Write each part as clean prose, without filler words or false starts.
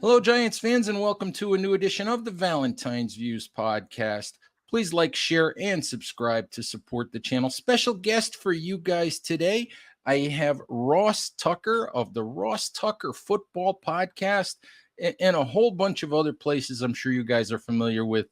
Hello, Giants fans, and welcome to a new edition of the Valentine's Views podcast. Please like, share, and subscribe to support the channel. Special guest for you guys today. I have Ross Tucker of the Ross Tucker Football Podcast and a whole bunch of other places I'm sure you guys are familiar with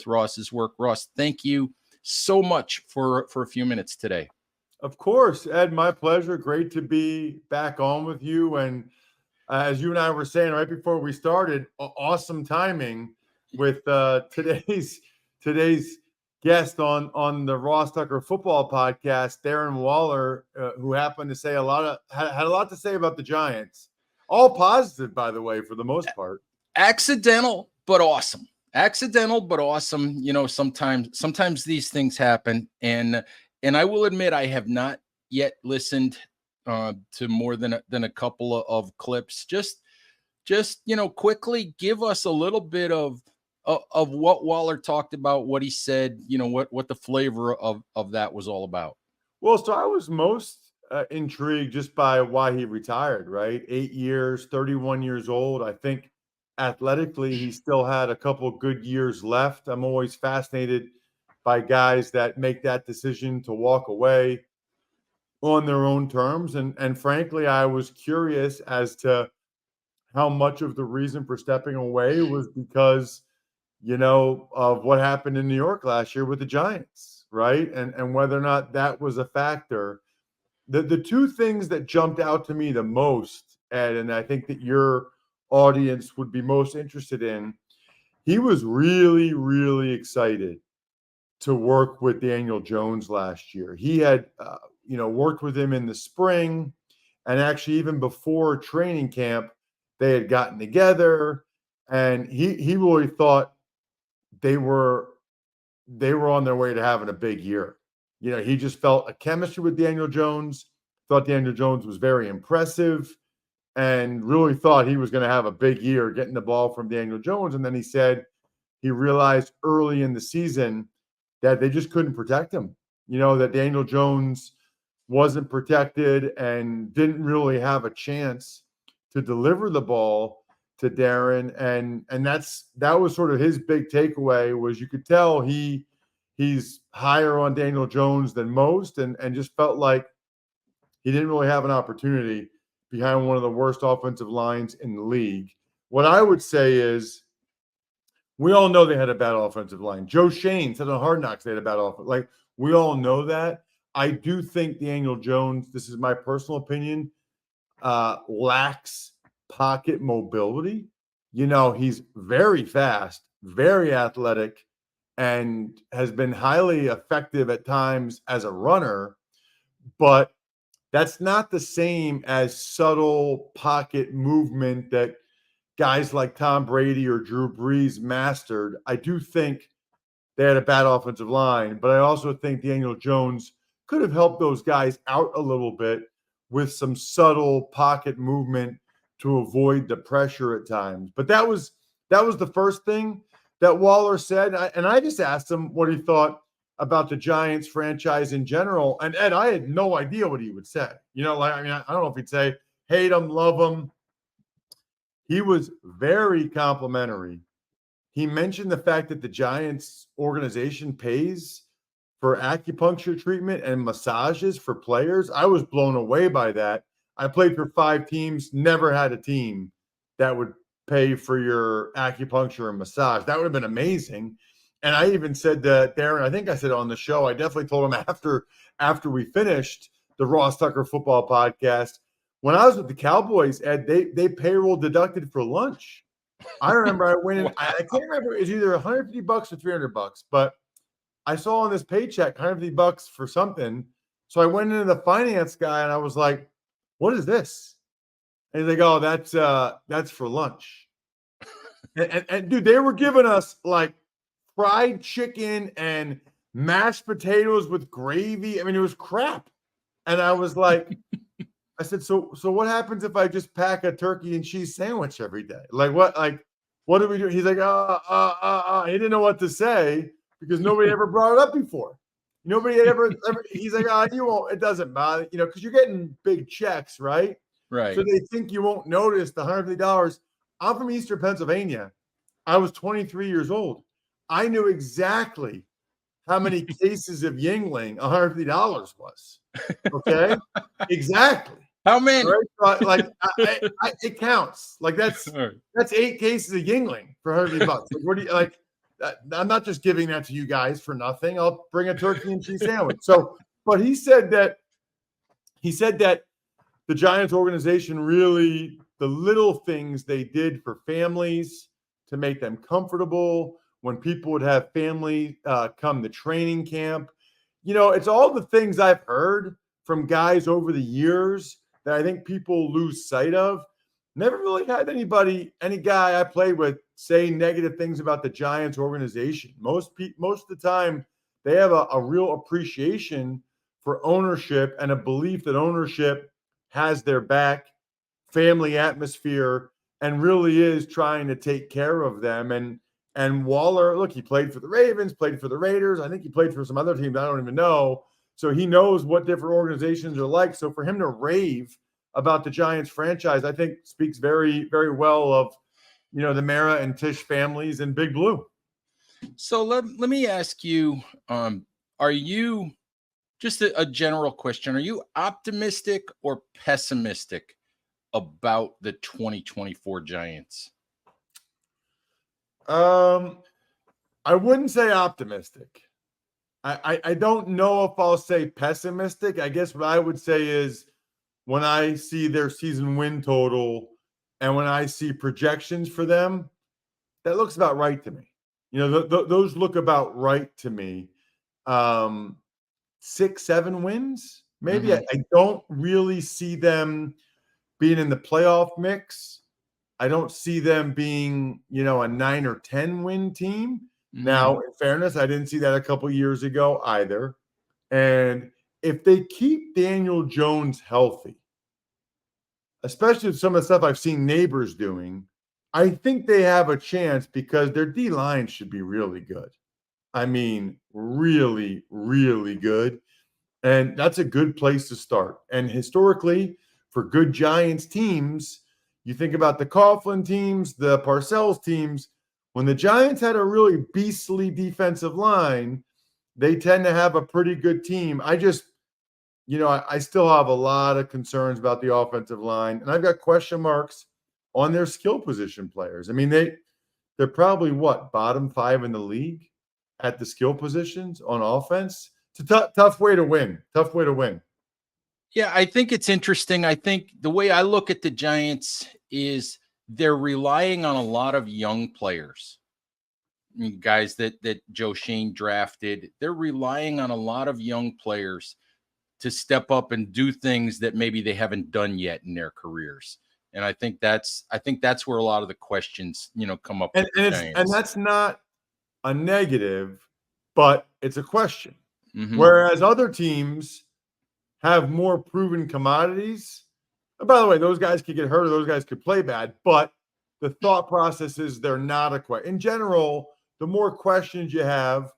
Ross's work. Ross, thank you so much for a few minutes today. Of course, Ed, my pleasure. Great to be back on with you. And as you and I were saying right before we started, awesome timing with today's guest on the Ross Tucker Football Podcast, Darren Waller, who happened to say had a lot to say about the Giants. All positive, by the way, for the most part. Accidental, but awesome. Accidental, but awesome. You know, sometimes these things happen, and I will admit I have not yet listened to more than a couple of clips. Just quickly give us a little bit of what Waller talked about, what he said, what the flavor of that was all about. Well, so I was most intrigued just by why he retired, right? 8 years, 31 years old. I think athletically he still had a couple good years left. I'm always fascinated by guys that make that decision to walk away on their own terms. And frankly, I was curious as to how much of the reason for stepping away was because, of what happened in New York last year with the Giants, right? And whether or not that was a factor. The two things that jumped out to me the most, Ed, and I think that your audience would be most interested in, he was really, really excited to work with Daniel Jones last year. He had, worked with him in the spring, and actually even before training camp, they had gotten together, and he really thought they were on their way to having a big year. He just felt a chemistry with Daniel Jones, thought Daniel Jones was very impressive, and really thought he was going to have a big year getting the ball from Daniel Jones. And then he said he realized early in the season that they just couldn't protect him. That Daniel Jones wasn't protected and didn't really have a chance to deliver the ball to Darren. And that was sort of his big takeaway, was you could tell he's higher on Daniel Jones than most, and just felt like he didn't really have an opportunity behind one of the worst offensive lines in the league. What I would say is, we all know they had a bad offensive line. Joe Schoen said on Hard Knocks they had a bad offense. Like, we all know that. I do think Daniel Jones, this is my personal opinion, lacks pocket mobility. He's very fast, very athletic, and has been highly effective at times as a runner, but that's not the same as subtle pocket movement that guys like Tom Brady or Drew Brees mastered. I do think they had a bad offensive line, but I also think Daniel Jones could have helped those guys out a little bit with some subtle pocket movement to avoid the pressure at times. But that was the first thing that Waller said. And I just asked him what he thought about the Giants franchise in general. And Ed, I had no idea what he would say. I don't know if he'd say, hate him, love him. He was very complimentary. He mentioned the fact that the Giants organization pays for acupuncture treatment and massages for players. I was blown away by that. I played for 5 teams, never had a team that would pay for your acupuncture and massage. That would have been amazing. And I even said to Darren, I think I said on the show, I definitely told him after we finished the Ross Tucker Football Podcast, when I was with the Cowboys, Ed, they payroll deducted for lunch. I remember I went in, I can't remember, it was either $150 or $300, but I saw on this paycheck $150 for something. So I went into the finance guy and I was like, what is this? And he's like, oh, that's for lunch. and dude, they were giving us like fried chicken and mashed potatoes with gravy. I mean, it was crap. And I was like, I said, so what happens if I just pack a turkey and cheese sandwich every day? Like, what do we do? He's like, he didn't know what to say because nobody ever brought it up before. Nobody had ever he's like, you won't, it doesn't bother, because you're getting big checks, right? Right. So they think you won't notice the $150. I'm from Eastern Pennsylvania. I was 23 years old. I knew exactly how many cases of Yingling $150 was. Okay, exactly. How many? Right? Like it counts. Like that's 8 cases of Yingling for $150. Like, what do you like? I'm not just giving that to you guys for nothing. I'll bring a turkey and cheese sandwich. So, but he said that the Giants organization really, the little things they did for families to make them comfortable, when people would have family come to training camp. It's all the things I've heard from guys over the years that I think people lose sight of. Never really had any guy I played with say negative things about the Giants organization. Most of the time, they have a real appreciation for ownership and a belief that ownership has their back, family atmosphere, and really is trying to take care of them. And Waller, look, he played for the Ravens, played for the Raiders. I think he played for some other teams I don't even know. So he knows what different organizations are like. So for him to rave about the Giants franchise, I think speaks very, very well of, the Mara and Tisch families and Big Blue. So let me ask you, are you, just a general question, are you optimistic or pessimistic about the 2024 Giants? I wouldn't say optimistic. I don't know if I'll say pessimistic. I guess what I would say is, when I see their season win total and when I see projections for them, that looks about right to me. Those look about right to me. 6-7 wins, maybe. Mhm. I don't really see them being in the playoff mix. I don't see them being, a 9 or 10 win team. Now, in fairness, I didn't see that a couple years ago either. And if they keep Daniel Jones healthy, especially with some of the stuff I've seen neighbors doing, I think they have a chance because their D line should be really good. I mean, really, really good. And that's a good place to start. And historically, for good Giants teams, you think about the Coughlin teams, the Parcells teams, when the Giants had a really beastly defensive line, they tend to have a pretty good team. I still have a lot of concerns about the offensive line, and I've got question marks on their skill position players. I mean, they're probably bottom 5 in the league at the skill positions on offense. It's a tough way to win. Tough way to win. Yeah, I think it's interesting. I think the way I look at the Giants is they're relying on a lot of young players. Guys that Joe Schoen drafted. They're relying on a lot of young players to step up and do things that maybe they haven't done yet in their careers. And I think that's where a lot of the questions, come up. And that's not a negative, but it's a question. Mm-hmm. Whereas other teams have more proven commodities. And by the way, those guys could get hurt or those guys could play bad, but the thought process is they're not a question. In general, the more questions you have,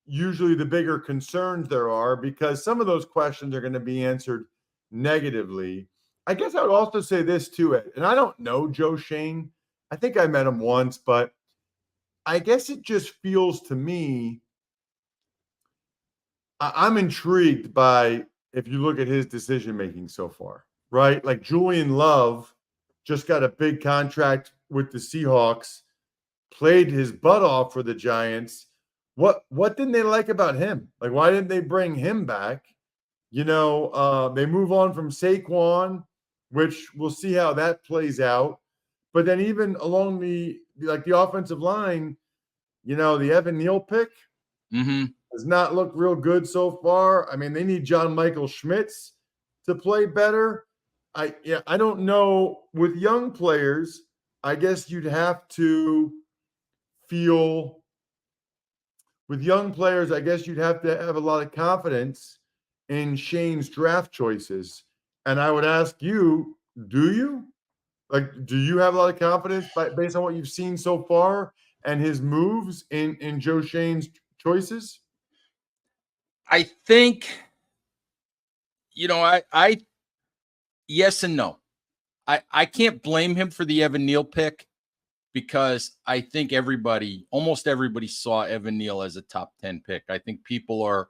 usually the bigger concerns there are, because some of those questions are going to be answered negatively. I guess I would also say this too, and I don't know Joe Schoen. I think I met him once, but I guess it just feels to me, I'm intrigued by, if you look at his decision making so far, right? Like Julian Love just got a big contract with the Seahawks, played his butt off for the Giants. What didn't they like about him? Like, why didn't they bring him back? They move on from Saquon, which we'll see how that plays out. But then even along the offensive line, the Evan Neal pick does not look real good so far. I mean, they need John Michael Schmitz to play better. I don't know. With young players, I guess you'd have to feel with young players, I guess you'd have to have a lot of confidence in Shane's draft choices. And I would ask you, do you? Do you have a lot of confidence based on what you've seen so far and his moves in Joe Shane's choices? I think, I yes and no. I can't blame him for the Evan Neal pick because I think almost everybody saw Evan Neal as a top 10 pick. I think people are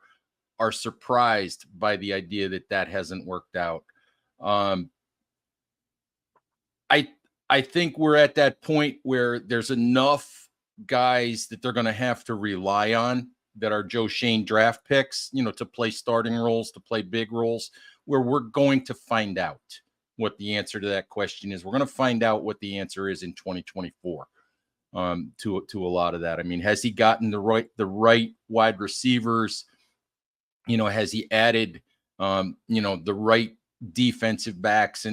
surprised by the idea that hasn't worked out. I I think we're at that point where there's enough guys that they're going to have to rely on that are Joe Schoen draft picks, to play starting roles, to play big roles, where we're going to find out what the answer to that question is. We're going to find out what the answer is in 2024 to a lot of that. I mean, has he gotten the right wide receivers? Has he added the right defensive backs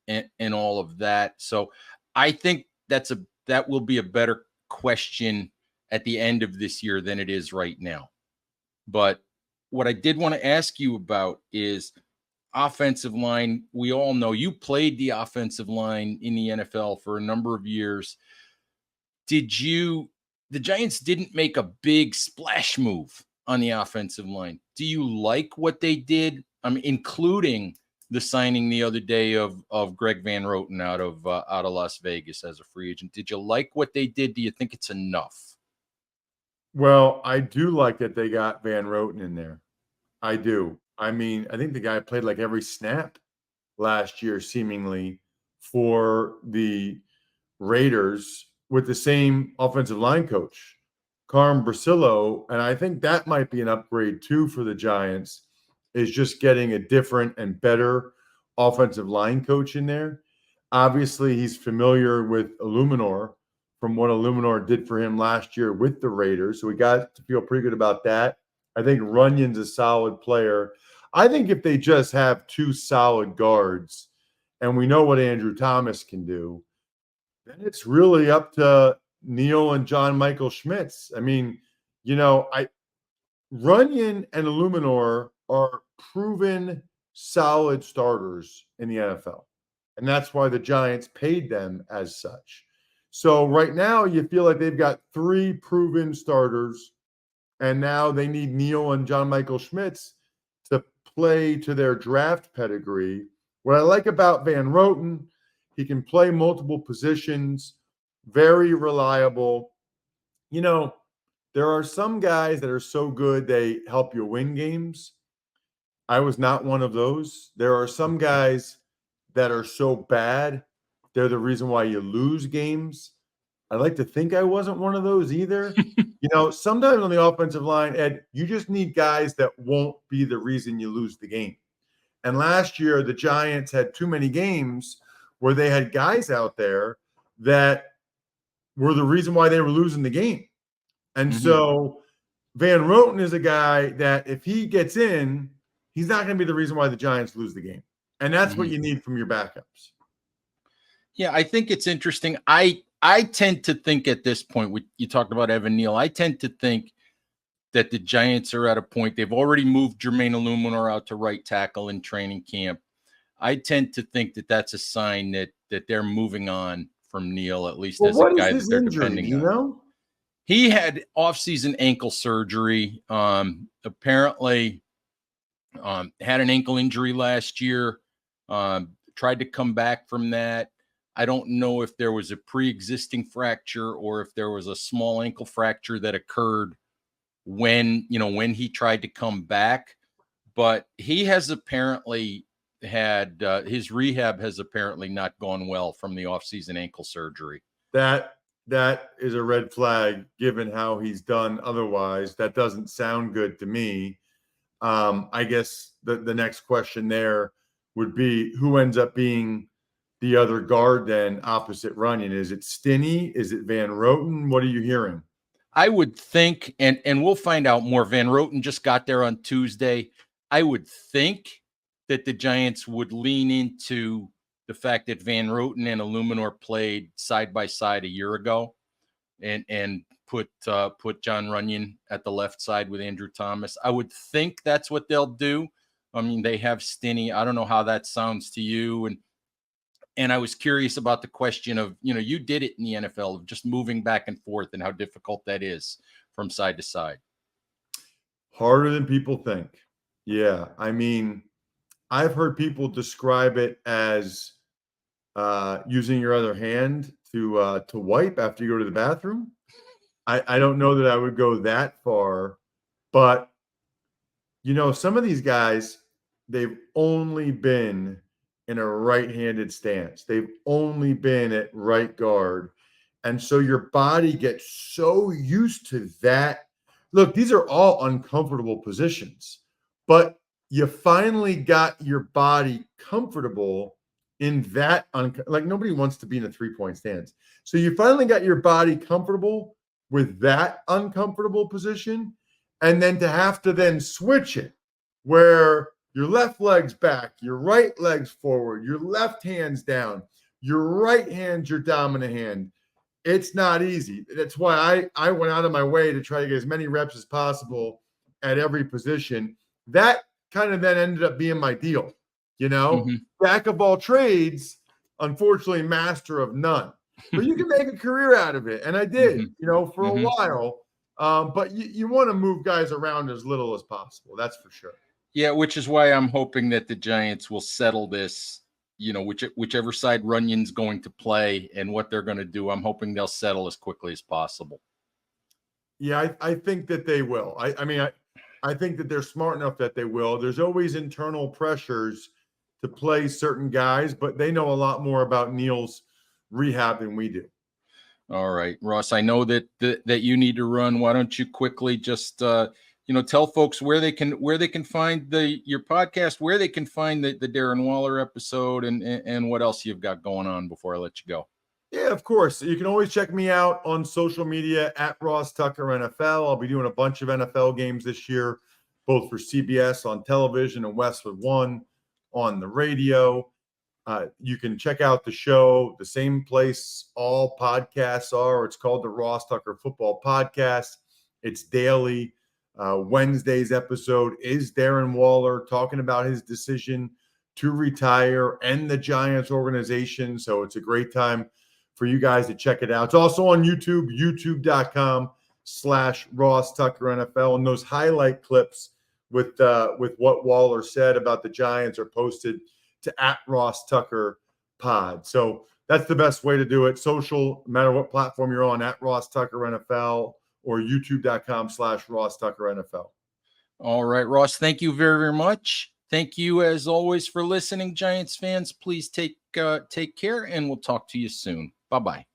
and all of that? So I think that will be a better question at the end of this year than it is right now. But what I did want to ask you about is offensive line. We all know you played the offensive line in the NFL for a number of years. The Giants didn't make a big splash move on the offensive line. Do you like what they did? I mean, including the signing the other day of Greg Van Roten out of Las Vegas as a free agent. Did you like what they did? Do you think it's enough? Well, I do like that they got Van Roten in there. I do. I mean, I think the guy played like every snap last year, seemingly, for the Raiders with the same offensive line coach, Carm Brasillo. And I think that might be an upgrade too for the Giants, is just getting a different and better offensive line coach in there. Obviously, he's familiar with Illuminor from what Illuminor did for him last year with the Raiders. So we got to feel pretty good about that. I think Runyon's a solid player. I think if they just have two solid guards, and we know what Andrew Thomas can do, then it's really up to Neal and John Michael Schmitz. I mean, Runyon and Illuminor are proven solid starters in the NFL. And that's why the Giants paid them as such. So right now you feel like they've got three proven starters, and now they need Neal and John Michael Schmitz to play to their draft pedigree. What I like about Van Roten, he can play multiple positions, very reliable. There are some guys that are so good they help you win games. I was not one of those. There are some guys that are so bad, they're the reason why you lose games. I like to think I wasn't one of those either. Sometimes on the offensive line, Ed, you just need guys that won't be the reason you lose the game. And last year, the Giants had too many games where they had guys out there that were the reason why they were losing the game. And so Van Roten is a guy that if he gets in, he's not going to be the reason why the Giants lose the game. And that's what you need from your backups. Yeah, I think it's interesting. I tend to think at this point, you talked about Evan Neal, I tend to think that the Giants are at a point, they've already moved Jermaine Illuminor out to right tackle in training camp. I tend to think that that's a sign that they're moving on from Neal, at least as a guy that they're depending on. He had off-season ankle surgery. Apparently, had an ankle injury last year. Tried to come back from that. I don't know if there was a pre-existing fracture or if there was a small ankle fracture that occurred when he tried to come back. But he has apparently had his rehab has apparently not gone well from the off-season ankle surgery. That is a red flag, given how he's done otherwise. That doesn't sound good to me. I guess the next question there would be, who ends up being the other guard then opposite Runyon? Is it Stinney? Is it Van Roten? What are you hearing? I would think, and we'll find out more. Van Roten just got there on Tuesday. I would think that the Giants would lean into the fact that Van Roten and Illuminor played side by side a year ago, and put John Runyon at the left side with Andrew Thomas. I would think that's what they'll do. I mean, they have Stinney. I don't know how that sounds to you. And I was curious about the question of, you did it in the NFL, of just moving back and forth and how difficult that is from side to side. Harder than people think. Yeah. I mean, I've heard people describe it as using your other hand to wipe after you go to the bathroom. I don't know that I would go that far, but some of these guys, they've only been in a right-handed stance. They've only been at right guard. And so your body gets so used to that. Look, these are all uncomfortable positions, but you finally got your body comfortable in that. Like nobody wants to be in a three-point stance. So you finally got your body comfortable with that uncomfortable position. And then to have to then switch it where your left leg's back, your right leg's forward, your left hand's down, your right hand's your dominant hand. It's not easy. That's why I went out of my way to try to get as many reps as possible at every position. That kind of then ended up being my deal. Jack of all trades, unfortunately, master of none. But you can make a career out of it. And I did, for a while. But you want to move guys around as little as possible. That's for sure. Yeah, which is why I'm hoping that the Giants will settle this, whichever side Runyon's going to play and what they're going to do. I'm hoping they'll settle as quickly as possible. Yeah, I think that they will. I think that they're smart enough that they will. There's always internal pressures to play certain guys, but they know a lot more about Neal's rehab than we do. All right, Ross, I know that you need to run. Why don't you quickly just tell folks where they can find your podcast, where they can find the Darren Waller episode, and what else you've got going on before I let you go. Yeah, of course. You can always check me out on social media at Ross Tucker NFL. I'll be doing a bunch of NFL games this year, both for CBS on television and Westwood One on the radio. You can check out the show, the same place all podcasts are. It's called the Ross Tucker Football Podcast. It's daily. Wednesday's episode is Darren Waller talking about his decision to retire and the Giants organization. So it's a great time for you guys to check it out. It's also on YouTube, youtube.com/Ross Tucker NFL. And those highlight clips with what Waller said about the Giants are posted to @Ross Tucker Pod. So that's the best way to do it. Social, no matter what platform you're on, @Ross Tucker NFL or youtube.com/Ross Tucker NFL. All right, Ross, thank you very, very much. Thank you as always for listening, Giants fans. Please take care, and we'll talk to you soon. Bye-bye.